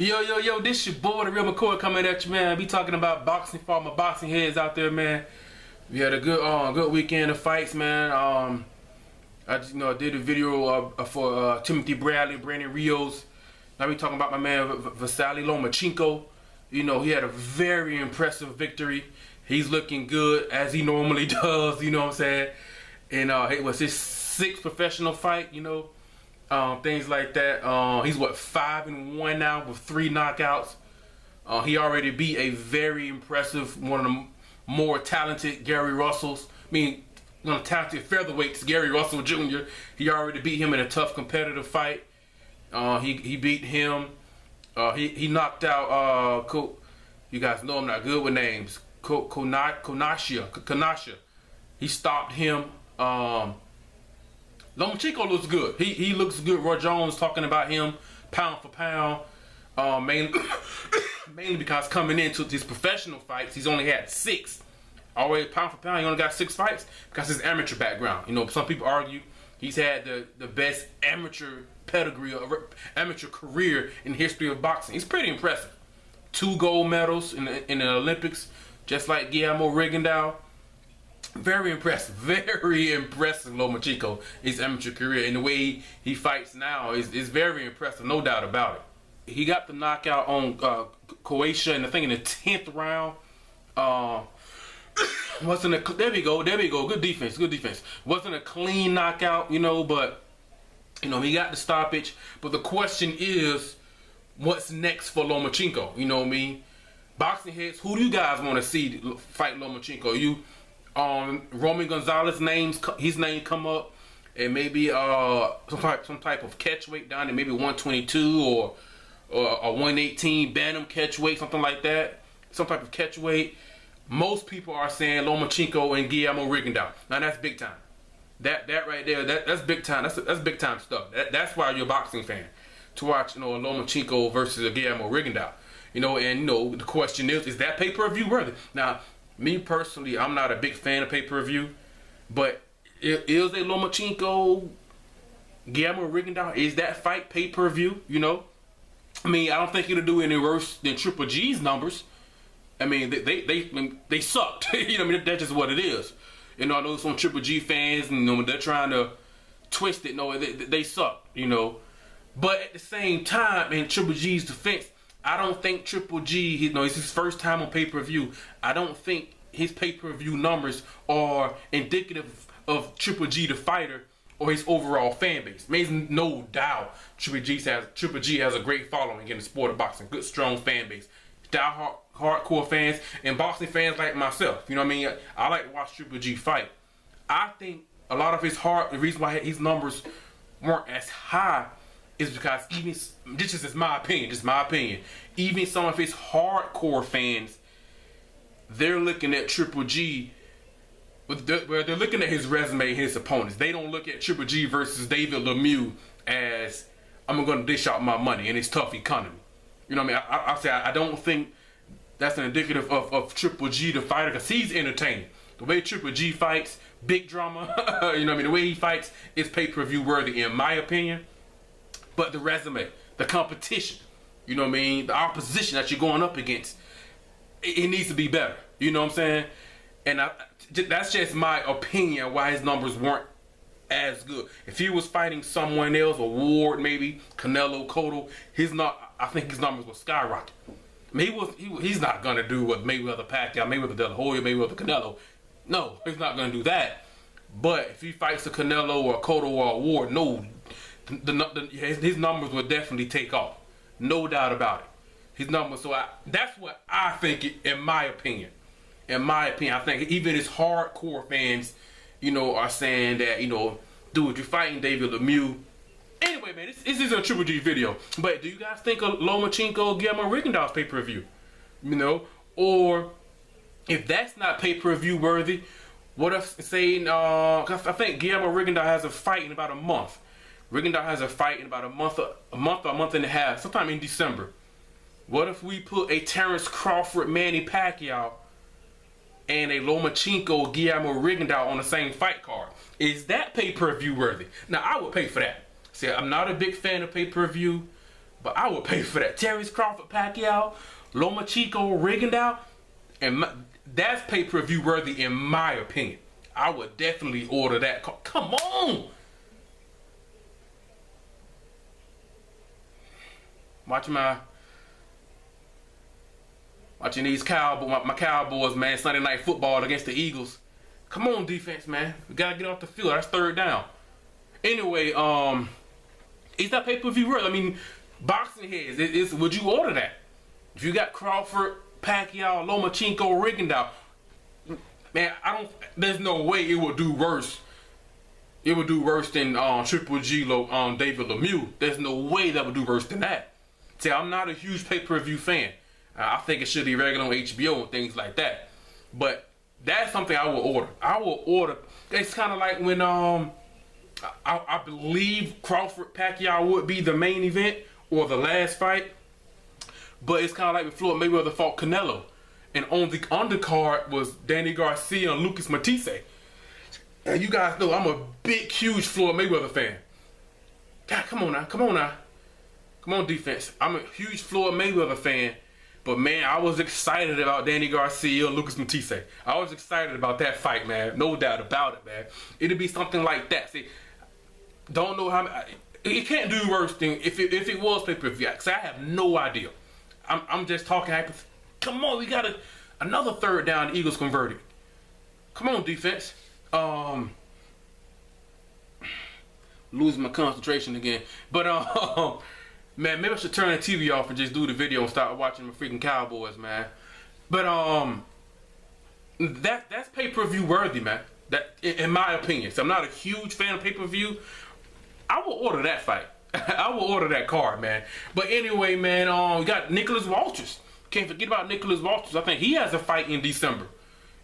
Yo, this your boy, the real McCoy, coming at you, man. Be talking about boxing for all my boxing heads out there, man. We had a good weekend of fights, man. I just, did a video for Timothy Bradley, Brandon Rios. Now we talking about my man Vasyl Lomachenko. He had a very impressive victory. He's looking good as he normally does, you know what I'm saying? And it was his 6th professional fight, things like that. He's 5-1 now with 3 knockouts. He already beat a very impressive, one of the more talented Gary Russells. One of the talented featherweights, Gary Russell Jr. He already beat him in a tough competitive fight. He beat him. He knocked out. You guys know I'm not good with names. Konasha. He stopped him. Lomachenko looks good. He looks good. Roy Jones talking about him pound for pound. Mainly because coming into his professional fights, he's only had 6. Always pound for pound, he only got 6 fights because his amateur background. Some people argue he's had the best amateur pedigree or amateur career in the history of boxing. He's pretty impressive. 2 gold medals in the Olympics, just like Guillermo Rigondeaux. Very impressive, Lomachenko, his amateur career, and the way he fights now is very impressive, no doubt about it. He got the knockout on Croatia, and I think in the 10th round. There we go. Good defense. Wasn't a clean knockout, but he got the stoppage. But the question is, what's next for Lomachenko? Boxing heads, who do you guys want to see fight Lomachenko? Roman Gonzalez his name come up, and maybe some type of catch weight down there, maybe 122 or a 118 bantam catch weight, something like that. Some type of catch weight. Most people are saying Lomachenko and Guillermo Rigondeaux. Now that's big time. That right there, that's big time. That's big time stuff. That's why you're a boxing fan, to watch Lomachenko versus Guillermo Rigondeaux. The question is that pay-per-view worthy? Now, me personally, I'm not a big fan of pay-per-view, but is a Lomachenko Guillermo Rigondeaux, is that fight pay-per-view? I don't think it'll do any worse than Triple G's numbers. They sucked. That's just what it is. I know some Triple G fans, they're trying to twist it. No, they suck. But at the same time, in Triple G's defense, I don't think Triple G, it's his first time on pay-per-view. I don't think his pay-per-view numbers are indicative of Triple G the fighter or his overall fan base. There's no doubt Triple G has a great following in the sport of boxing. Good, strong fan base. Hardcore fans and boxing fans like myself. I like to watch Triple G fight. I think a lot of the reason why his numbers weren't as high is because this is my opinion, even some of his hardcore fans, they're looking at Triple G, they're looking at his resume, his opponents. They don't look at Triple G versus David Lemieux as, I'm going to dish out my money in his tough economy. I don't think that's an indicative of Triple G the fighter, because he's entertaining. The way Triple G fights, big drama, the way he fights is pay-per-view worthy in my opinion. But the resume, the competition, the opposition that you're going up against, it needs to be better. You know what I'm saying? And that's just my opinion why his numbers weren't as good. If he was fighting someone else, a Ward maybe, Canelo, Cotto, I think his numbers would skyrocket. He's not gonna do what Mayweather, Pacquiao, Mayweather, De La Hoya, Mayweather, Canelo. No, he's not gonna do that. But if he fights a Canelo or a Cotto or a Ward, no, his numbers would definitely take off. No doubt about it. His numbers. That's what I think. In my opinion, I think even his hardcore fans, are saying that, dude, you're fighting David Lemieux. Anyway, man, this is a Triple G video. But do you guys think of Lomachenko, Guillermo Rigondeaux's pay-per-view? Or if that's not pay-per-view worthy, what if saying, cause I think Guillermo Rigondeaux has a fight in about a month. Rigondeaux has a fight in about a month or a month and a half, sometime in December. What if we put a Terrence Crawford, Manny Pacquiao, and a Lomachenko, Guillermo Rigondeaux on the same fight card? Is that pay-per-view worthy? Now, I would pay for that. See, I'm not a big fan of pay-per-view, but I would pay for that. Terrence Crawford, Pacquiao, Lomachenko, Rigondeaux, and that's pay-per-view worthy in my opinion. I would definitely order that. Come on! Watching these my Cowboys, man, Sunday Night Football against the Eagles. Come on, defense, man. We gotta get off the field. That's third down. Anyway, is that pay-per-view worth? I mean, boxing heads, would you order that? If you got Crawford, Pacquiao, Lomachenko, Rigondeaux, man, there's no way it would do worse. It would do worse than Triple G, David Lemieux. There's no way that would do worse than that. See, I'm not a huge pay-per-view fan. I think it should be regular on HBO and things like that. But that's something I will order. I will order. It's kind of like when I believe Crawford Pacquiao would be the main event or the last fight. But it's kind of like when Floyd Mayweather fought Canelo. And on the undercard was Danny Garcia and Lucas Matisse. And you guys know I'm a big, huge Floyd Mayweather fan. God, come on now. Come on now. Come on, defense. I'm a huge Floyd Mayweather fan. But, man, I was excited about Danny Garcia and Lucas Matisse. I was excited about that fight, man. No doubt about it, man. It'd be something like that. See, don't know how... It can't do worse than if it was pay-per-view. Because I have no idea. I'm just talking... Come on, we got another third down. The Eagles converted. Come on, defense. Losing my concentration again. But, man, maybe I should turn the TV off and just do the video and start watching my freaking Cowboys, man. But that's pay-per-view worthy, man. That, in my opinion. So I'm not a huge fan of pay-per-view. I will order that fight. I will order that card, man. But anyway, man, we got Nicholas Walters. Can't forget about Nicholas Walters. I think he has a fight in December.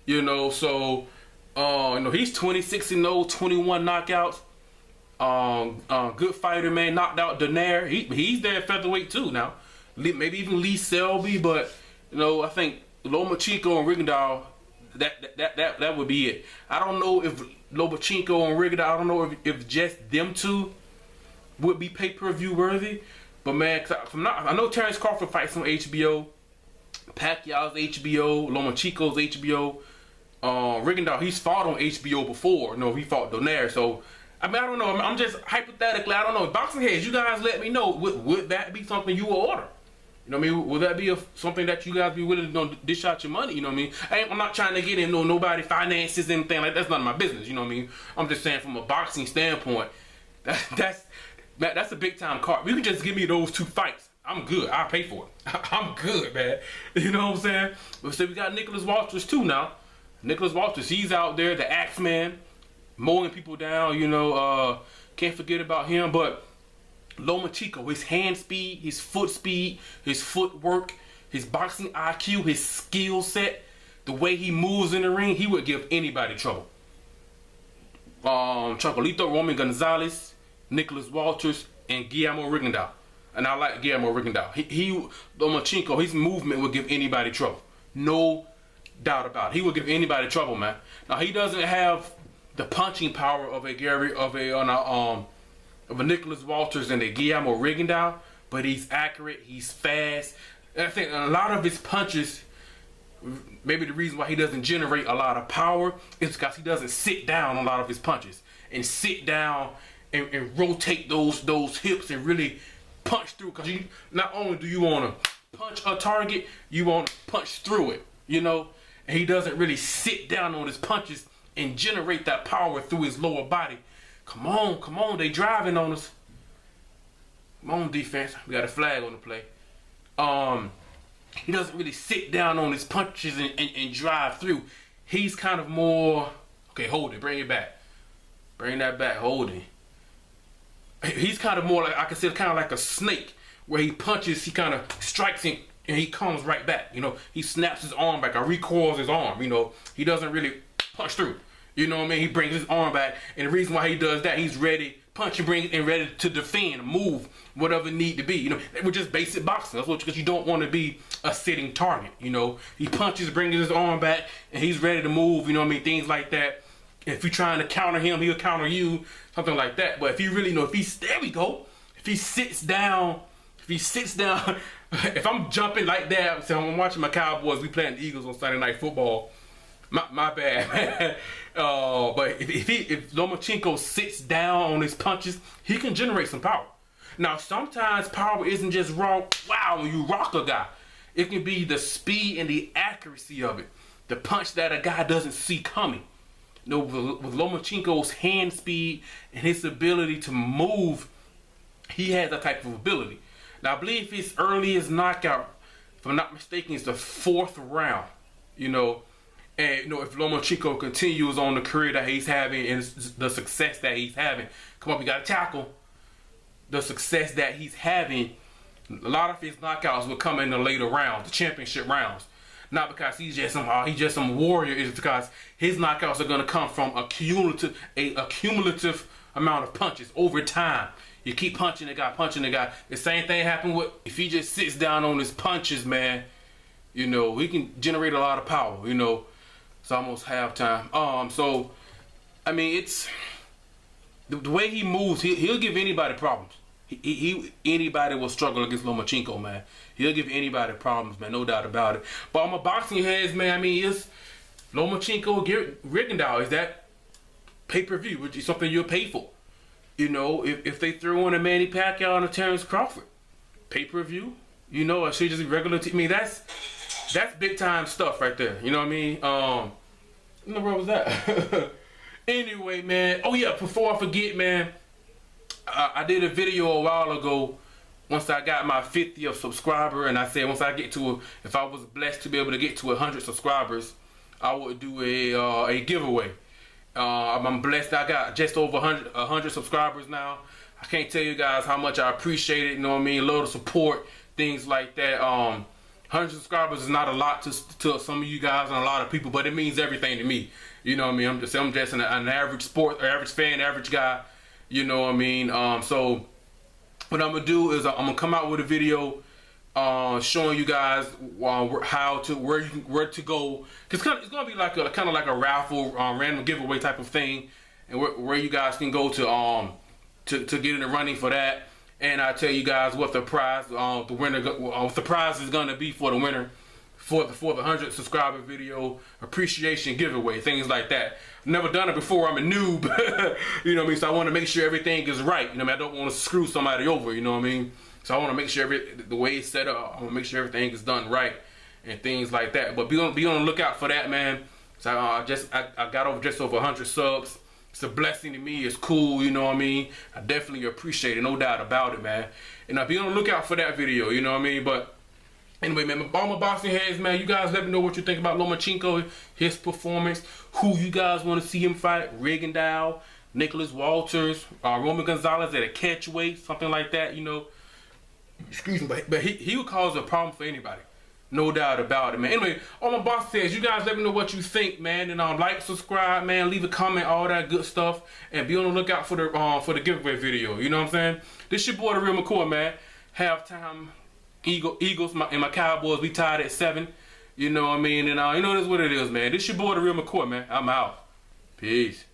You know, so he's 26-0, 21 knockouts. Good fighter, man. Knocked out Donaire. He's there at featherweight too now. Maybe even Lee Selby, but I think Lomachenko and Rigondeaux, that would be it. I don't know if Lomachenko and Rigondeaux, I don't know if just them two would be pay-per-view worthy. But man, I know Terrence Crawford fights on HBO. Pacquiao's HBO. Lomachenko's HBO. Rigondeaux, he's fought on HBO before. He fought Donaire. So I mean, I don't know. I'm just hypothetically. I don't know. Boxing heads, you guys let me know. Would that be something you will order? You know what I mean? Would that be something that you guys be willing to dish out your money? You know what I mean? I'm not trying to get in nobody finances and anything like that. That's none of my business. You know what I mean? I'm just saying from a boxing standpoint, that's a big time card. You can just give me those two fights. I'm good. I'll pay for it. I'm good, man. You know what I'm saying? But so we got Nicholas Walters too now. Nicholas Walters, he's out there, the Axeman, mowing people down. Can't forget about him. But Lomachenko, his hand speed, his footwork, his boxing IQ, his skill set, the way he moves in the ring, he would give anybody trouble. Chocolito, Roman Gonzalez, Nicholas Walters, and Guillermo Rigondeaux. And I like Guillermo Rigondeaux. Lomachenko, his movement would give anybody trouble. No doubt about it. He would give anybody trouble, man. Now he doesn't have the punching power of a Nicholas Walters and a Guillermo Rigondeaux, but he's accurate. He's fast. And I think a lot of his punches, maybe the reason why he doesn't generate a lot of power is because he doesn't sit down on a lot of his punches and sit down and rotate those hips and really punch through. Because not only do you want to punch a target, you want to punch through it. And he doesn't really sit down on his punches and generate that power through his lower body. Come on, they driving on us. Come on, defense. We got a flag on the play. He doesn't really sit down on his punches and drive through. He's kind of more, okay, hold it, bring it back. Bring that back, hold it. He's kind of more like, I consider kind of like a snake, where he punches, he kind of strikes and he comes right back. He snaps his arm back or recoils his arm. He doesn't really punch through. You know what I mean? He brings his arm back, and the reason why he does that, he's ready, punch and bring, and ready to defend, move, whatever need to be. We're just basic boxing. That's because you don't want to be a sitting target. He punches, brings his arm back, and he's ready to move. Things like that. If you're trying to counter him, he'll counter you, something like that. But if you really there we go. If he sits down if he sits down, if I'm jumping like that, so I'm watching my Cowboys, we playing the Eagles on Sunday Night Football. My bad, man. But if Lomachenko sits down on his punches, he can generate some power. Now, sometimes power isn't just raw, wow, when you rock a guy. It can be the speed and the accuracy of it. The punch that a guy doesn't see coming. You know, with Lomachenko's hand speed and his ability to move, he has that type of ability. Now, I believe his earliest knockout, if I'm not mistaken, is the 4th round. You know, and you know, if Lomachenko continues on the career that he's having and the success that he's having, come on, we got to tackle the success that he's having. A lot of his knockouts will come in the later rounds, the championship rounds. Not because he's just some warrior. It's because his knockouts are going to come from a cumulative amount of punches over time. You keep punching the guy. The same thing happened with, if he just sits down on his punches, man, you know, he can generate a lot of power, you know. It's almost halftime. So, I mean, it's the way he moves, he'll give anybody problems. Anybody will struggle against Lomachenko, man. He'll give anybody problems, man, no doubt about it. But on my boxing heads, man, I mean, it's Lomachenko, Rigondeaux. Is that pay-per-view, which is something you'll pay for? You know, if they throw in a Manny Pacquiao and a Terrence Crawford, pay-per-view, you know, or should just be regular. I mean, that's big-time stuff right there. You know what I mean? Where was that? Anyway, man. Oh, yeah, before I forget, man, I did a video a while ago once I got my 50th subscriber, and I said once I get to if I was blessed to be able to get to 100 subscribers, I would do a giveaway. I'm blessed. I got just over 100 subscribers now. I can't tell you guys how much I appreciate it. You know what I mean? A lot of support, things like that. 100 subscribers is not a lot to some of you guys and a lot of people, but it means everything to me. You know what I mean? I'm just an average average fan, average guy. You know what I mean? So what I'm gonna do is I'm gonna come out with a video showing you guys where to go. Cause it's gonna be like kind of like a raffle, random giveaway type of thing, and where you guys can go to get in the running for that. And I tell you guys what the prize, what the prize is gonna be for the winner for the 100 subscriber video appreciation giveaway, things like that. I've never done it before. I'm a noob. You know what I mean? So I want to make sure everything is right. You know what I mean? I don't want to screw somebody over. You know what I mean? So I want to make sure the way it's set up, I want to make sure everything is done right and things like that. But be on the lookout for that, man. So I got just over 100 subs. It's a blessing to me. It's cool, you know what I mean? I definitely appreciate it, no doubt about it, man. And I'll be on the lookout for that video, you know what I mean? But anyway, man, all my boxing heads, man, you guys let me know what you think about Lomachenko, his performance, who you guys want to see him fight, Rigondeaux, Nicholas Walters, Roman Gonzalez at a catch weight, something like that, you know. Excuse me, but he would cause a problem for anybody. No doubt about it, man. Anyway, all my boxing heads, you guys let me know what you think, man. And like, subscribe, man, leave a comment, all that good stuff. And be on the lookout for the giveaway video, you know what I'm saying? This your boy, The Real McCoy, man. Halftime. Eagles and my Cowboys, we tied at 7. You know what I mean? And you know, that's what it is, man. This your boy, The Real McCoy, man. I'm out. Peace.